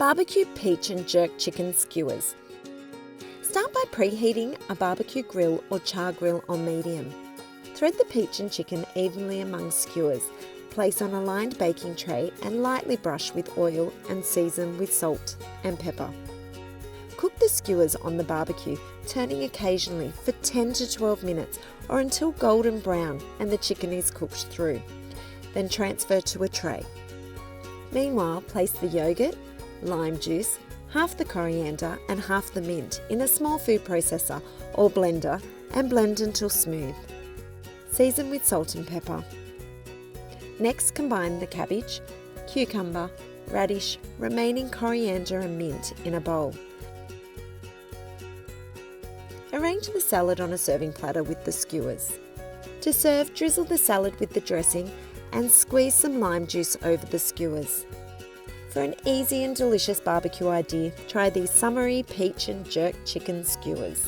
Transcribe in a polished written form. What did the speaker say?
Barbecue peach and jerk chicken skewers. Start by preheating a barbecue grill or chargrill on medium. Thread the peach and chicken evenly among skewers. Place on a lined baking tray and lightly brush with oil and season with salt and pepper. Cook the skewers on the barbecue, turning occasionally for 10 to 12 minutes or until golden brown and the chicken is cooked through. Then transfer to a tray. Meanwhile, place the yoghurt, lime juice, half the coriander and half the mint in a small food processor or blender and blend until smooth. Season with salt and pepper. Next, combine the cabbage, cucumber, radish, remaining coriander and mint in a bowl. Arrange the salad on a serving platter with the skewers. To serve, drizzle the salad with the dressing and squeeze some lime juice over the skewers. For an easy and delicious barbecue idea, try these summery peach and jerk chicken skewers.